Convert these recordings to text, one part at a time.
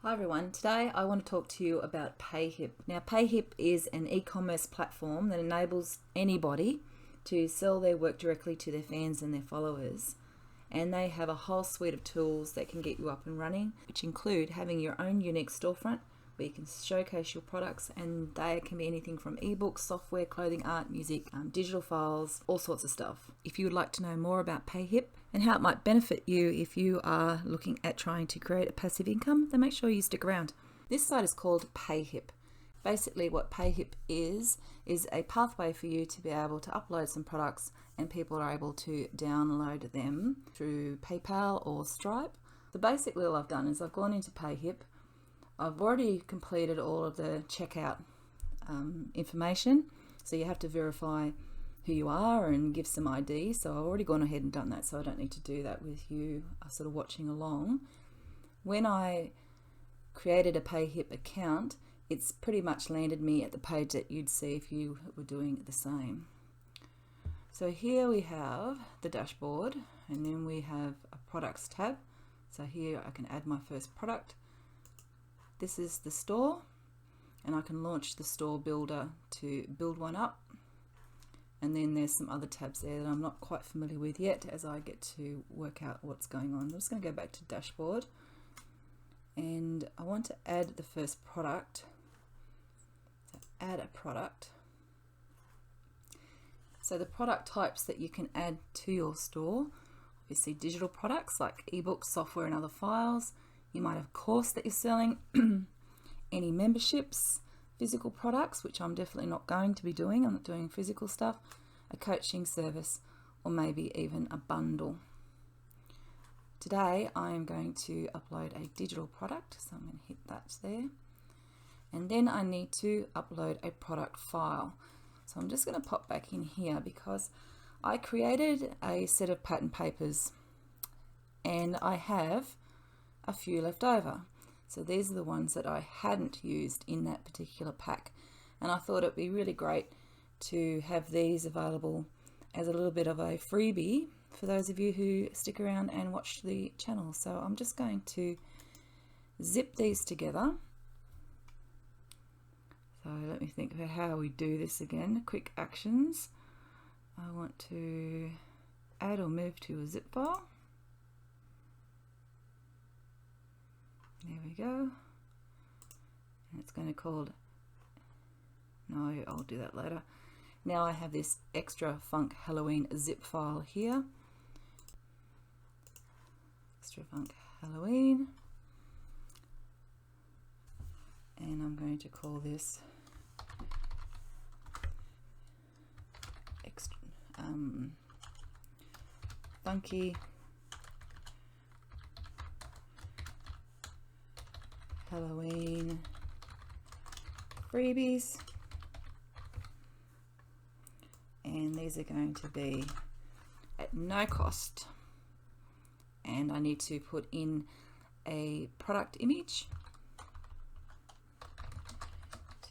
Hi everyone, today I want to talk to you about Payhip. Now Payhip is an e-commerce platform that enables anybody to sell their work directly to their fans and their followers, and they have a whole suite of tools that can get you up and running, which include having your own unique storefront where you can showcase your products, and they can be anything from ebooks, software, clothing, art, music, digital files, all sorts of stuff. If you would like to know more about Payhip and how it might benefit you if you are looking at trying to create a passive income, then make sure you stick around. This site is called Payhip. Basically what Payhip is a pathway for you to be able to upload some products and people are able to download them through PayPal or Stripe. So basically all I've done is I've gone into Payhip. I've already completed all of the checkout information, so you have to verify who you are and give some ID. So I've already gone ahead and done that, so I don't need to do that with you sort of watching along. When I created a Payhip account, it's pretty much landed me at the page that you'd see if you were doing the same. So here we have the dashboard, and then we have a products tab. So here I can add my first product. This is the store, and I can launch the store builder to build one up. And then there's some other tabs there that I'm not quite familiar with yet as I get to work out what's going on. I'm just going to go back to dashboard, and I want to add the first product. So add a product. So the product types that you can add to your store, obviously digital products like ebooks, software and other files. You might have a course that you're selling, any memberships, physical products, which I'm definitely not going to be doing. I'm not doing physical stuff, a coaching service, or maybe even a bundle. Today I am going to upload a digital product, so I'm going to hit that there. And then I need to upload a product file. So I'm just going to pop back in here because I created a set of pattern papers and I have a few left over. So these are the ones that I hadn't used in that particular pack, and I thought it'd be really great to have these available as a little bit of a freebie for those of you who stick around and watch the channel. So I'm just going to zip these together. So let me think about how we do this again. Quick actions. I want to add or move to a zip file. There we go. And it's going to called, no, I'll do that later. Now I have this extra funk Halloween zip file here. Extra funk Halloween. And I'm going to call this extra, funky Halloween freebies, and these are going to be at no cost, and I need to put in a product image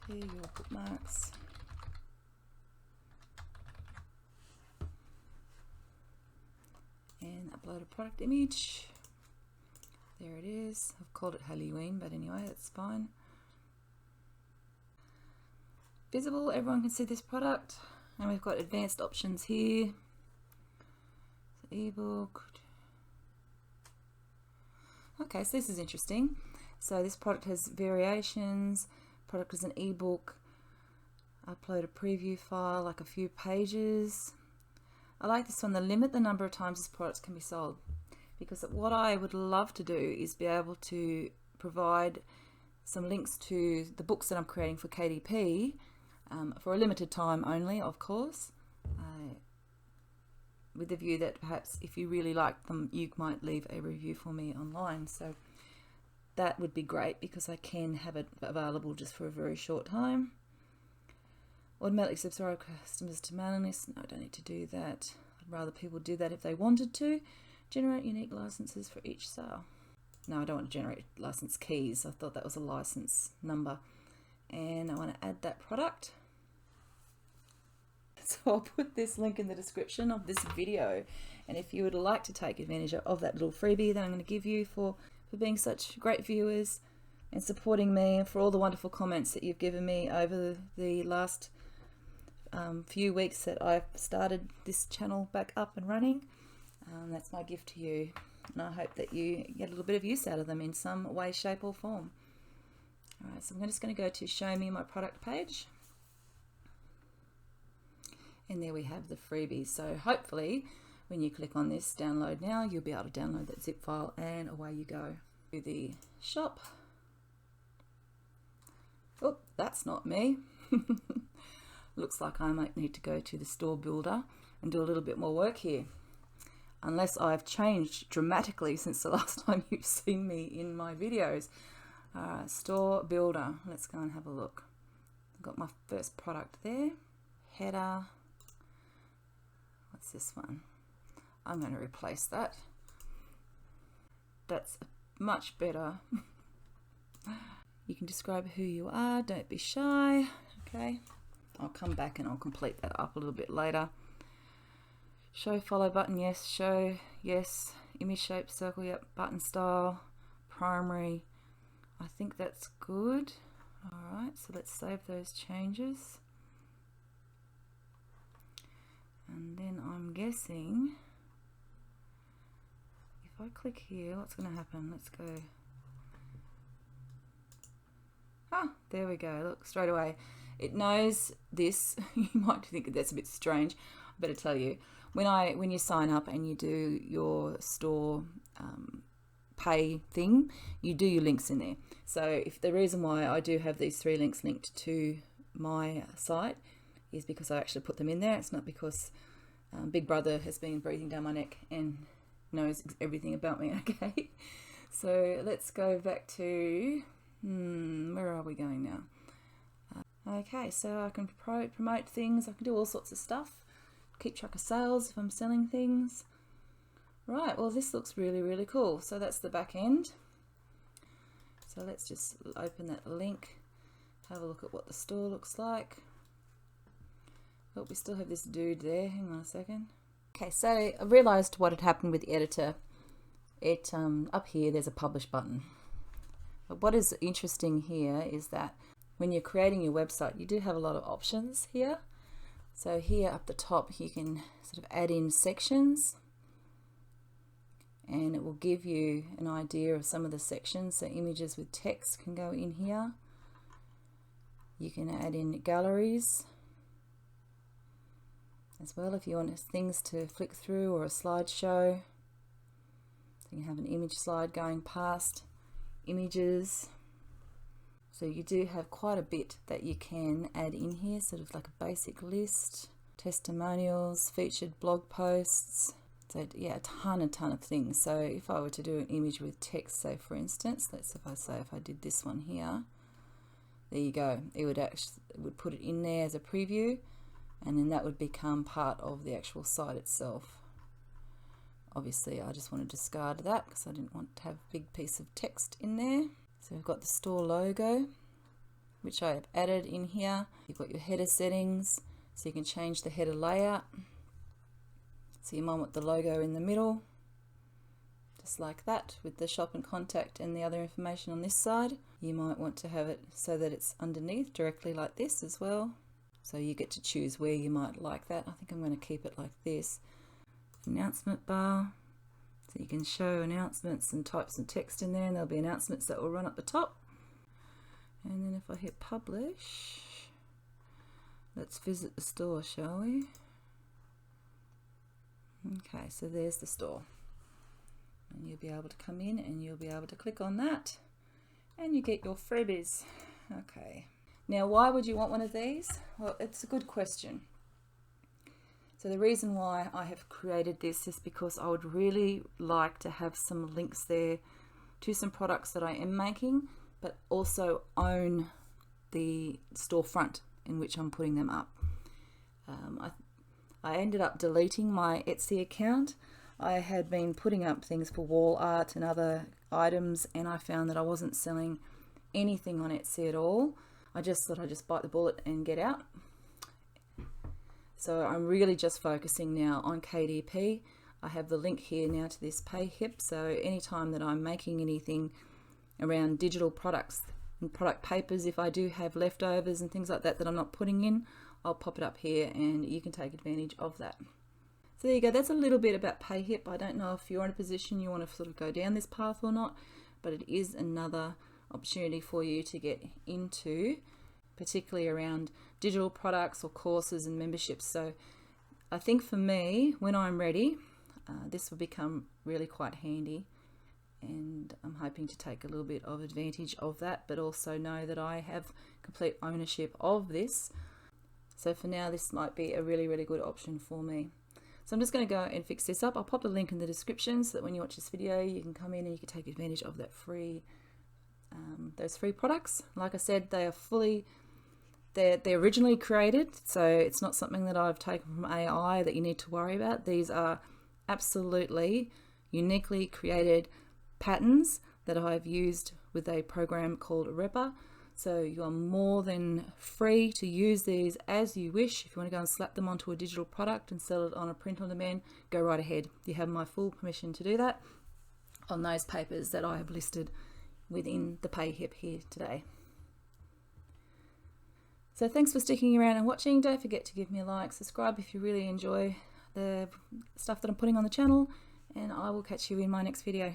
to your bookmarks. And upload a product image. There it is. I've called it Halloween, but anyway, that's fine. Visible, everyone can see this product. And we've got advanced options here. So ebook. Okay, so this is interesting. So this product has variations. Product is an ebook. Upload a preview file, like a few pages. I like this one, the limit the number of times this product can be sold. Because what I would love to do is be able to provide some links to the books that I'm creating for KDP for a limited time only, of course, with the view that perhaps if you really like them, you might leave a review for me online. So that would be great because I can have it available just for a very short time. Automatically subscribe customers to mailing lists. No, I don't need to do that. I'd rather people do that if they wanted to. Generate unique licenses for each sale. No, I don't want to generate license keys. I thought that was a license number. And I want to add that product. So I'll put this link in the description of this video. And if you would like to take advantage of that little freebie that I'm going to give you for being such great viewers, and supporting me, and for all the wonderful comments that you've given me over the last few weeks that I've started this channel back up and running. That's my gift to you, and I hope that you get a little bit of use out of them in some way, shape or form. Alright, so I'm just going to go to show me my product page, and there we have the freebies. So hopefully when you click on this download now, you'll be able to download that zip file and away you go. To the shop. Oh, that's not me. Looks like I might need to go to the store builder and do a little bit more work here, unless I've changed dramatically since the last time you've seen me in my videos. Store builder, let's go and have a look. I've got my first product there. Header, what's this one? I'm going to replace that. That's much better. You can describe who you are, don't be shy. Okay, I'll come back and I'll complete that up a little bit later. Show follow button, yes. Show, yes. Image shape, circle, yep. Button style, primary. I think that's good. Alright, so let's save those changes. And then I'm guessing if I click here, what's going to happen? Let's go. Ah, there we go. Look, straight away it knows this. You might think that's a bit strange. I better tell you, when you sign up and you do your store pay thing, you do your links in there. So if the reason why I do have these 3 links linked to my site is because I actually put them in there. It's not because Big Brother has been breathing down my neck and knows everything about me. Okay, so let's go back to where are we going now? Okay, so I can promote things. I can do all sorts of stuff, keep track of sales if I'm selling things. Right, well this looks really, really cool. So that's the back end. So let's just open that link, have a look at what the store looks like. Oh, we still have this dude there. Hang on a second. Okay, so I realized what had happened with the editor. It up here there's a publish button. But what is interesting here is that when you're creating your website, you do have a lot of options here. So here up the top you can sort of add in sections, and it will give you an idea of some of the sections. So images with text can go in here. You can add in galleries as well if you want things to flick through, or a slideshow. So you have an image slide going past images. So you do have quite a bit that you can add in here, sort of like a basic list, testimonials, featured blog posts. So yeah, a ton of things. So if I were to do an image with text, say for instance, let's if I did this one here, there you go. It would put it in there as a preview, and then that would become part of the actual site itself. Obviously I just want to discard that because I didn't want to have a big piece of text in there. So we've got the store logo, which I have added in here. You've got your header settings, so you can change the header layout. So you might want the logo in the middle, just like that, with the shop and contact and the other information on this side. You might want to have it so that it's underneath directly like this as well. So you get to choose where you might like that. I think I'm going to keep it like this. Announcement bar, so you can show announcements and type some text in there, and there'll be announcements that will run up the top. And then if I hit publish, let's visit the store, shall we? Okay, so there's the store, and you'll be able to come in and you'll be able to click on that and you get your freebies. Okay, now why would you want one of these? Well, it's a good question. So the reason why I have created this is because I would really like to have some links there to some products that I am making, but also own the storefront in which I'm putting them up. I ended up deleting my Etsy account. I had been putting up things for wall art and other items, and I found that I wasn't selling anything on Etsy at all. I just thought I'd just bite the bullet and get out. So I'm really just focusing now on KDP. I have the link here now to this Payhip, so anytime that I'm making anything around digital products and product papers. If I do have leftovers and things like that that I'm not putting in, I'll pop it up here and you can take advantage of that. So there you go, that's a little bit about Payhip. I don't know if you're in a position you want to sort of go down this path or not, but it is another opportunity for you to get into, particularly around digital products or courses and memberships. So I think for me, when I'm ready, this will become really quite handy, and I'm hoping to take a little bit of advantage of that, but also know that I have complete ownership of this. So for now, this might be a really, really good option for me. So I'm just going to go and fix this up. I'll pop the link in the description so that when you watch this video, you can come in and you can take advantage of that free, those free products. Like I said, they are they're originally created, so it's not something that I've taken from AI that you need to worry about. These are absolutely uniquely created patterns that I've used with a program called Repa. So you are more than free to use these as you wish. If you want to go and slap them onto a digital product and sell it on a print on demand, go right ahead. You have my full permission to do that on those papers that I have listed within the Payhip here today. So thanks for sticking around and watching. Don't forget to give me a like, subscribe if you really enjoy the stuff that I'm putting on the channel, and I will catch you in my next video.